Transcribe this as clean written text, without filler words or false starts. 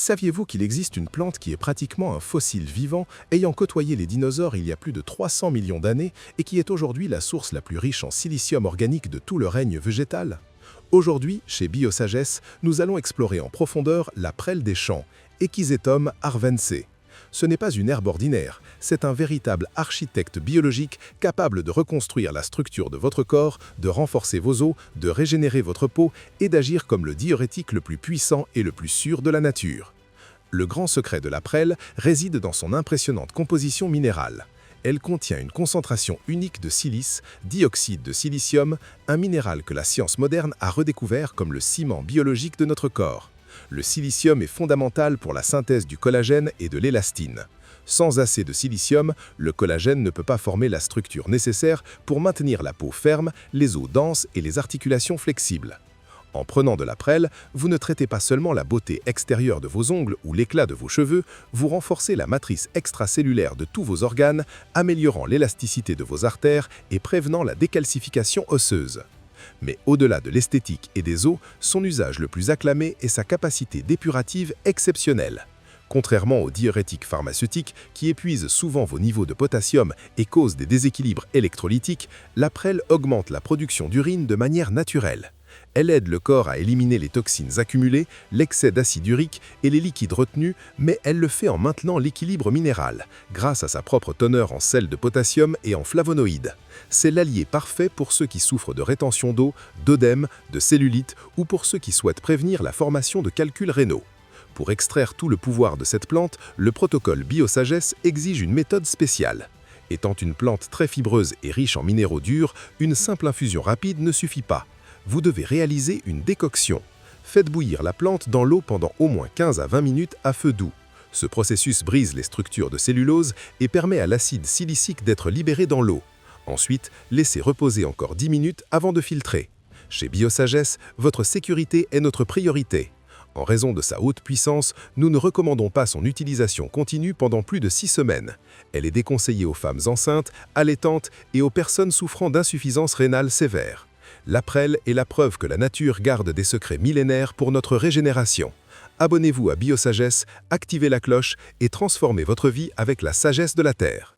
Saviez-vous qu'il existe une plante qui est pratiquement un fossile vivant, ayant côtoyé les dinosaures il y a plus de 300 millions d'années et qui est aujourd'hui la source la plus riche en silicium organique de tout le règne végétal? Aujourd'hui, chez Biosagesse, nous allons explorer en profondeur la prêle des champs, Echisetum arvense. Ce n'est pas une herbe ordinaire, c'est un véritable architecte biologique capable de reconstruire la structure de votre corps, de renforcer vos os, de régénérer votre peau et d'agir comme le diurétique le plus puissant et le plus sûr de la nature. Le grand secret de la prêle réside dans son impressionnante composition minérale. Elle contient une concentration unique de silice, dioxyde de silicium, un minéral que la science moderne a redécouvert comme le ciment biologique de notre corps. Le silicium est fondamental pour la synthèse du collagène et de l'élastine. Sans assez de silicium, le collagène ne peut pas former la structure nécessaire pour maintenir la peau ferme, les os denses et les articulations flexibles. En prenant de la prêle, vous ne traitez pas seulement la beauté extérieure de vos ongles ou l'éclat de vos cheveux, vous renforcez la matrice extracellulaire de tous vos organes, améliorant l'élasticité de vos artères et prévenant la décalcification osseuse. Mais au-delà de l'esthétique et des os, son usage le plus acclamé est sa capacité dépurative exceptionnelle. Contrairement aux diurétiques pharmaceutiques qui épuisent souvent vos niveaux de potassium et causent des déséquilibres électrolytiques, la prêle augmente la production d'urine de manière naturelle. Elle aide le corps à éliminer les toxines accumulées, l'excès d'acide urique et les liquides retenus, mais elle le fait en maintenant l'équilibre minéral, grâce à sa propre teneur en sel de potassium et en flavonoïdes. C'est l'allié parfait pour ceux qui souffrent de rétention d'eau, d'œdème, de cellulite ou pour ceux qui souhaitent prévenir la formation de calculs rénaux. Pour extraire tout le pouvoir de cette plante, le protocole Biosagesse exige une méthode spéciale. Étant une plante très fibreuse et riche en minéraux durs, une simple infusion rapide ne suffit pas. Vous devez réaliser une décoction. Faites bouillir la plante dans l'eau pendant au moins 15 à 20 minutes à feu doux. Ce processus brise les structures de cellulose et permet à l'acide silicique d'être libéré dans l'eau. Ensuite, laissez reposer encore 10 minutes avant de filtrer. Chez Biosagesse, votre sécurité est notre priorité. En raison de sa haute puissance, nous ne recommandons pas son utilisation continue pendant plus de 6 semaines. Elle est déconseillée aux femmes enceintes, allaitantes et aux personnes souffrant d'insuffisance rénale sévère. La prêle est la preuve que la nature garde des secrets millénaires pour notre régénération. Abonnez-vous à Biosagesse, activez la cloche et transformez votre vie avec la sagesse de la Terre.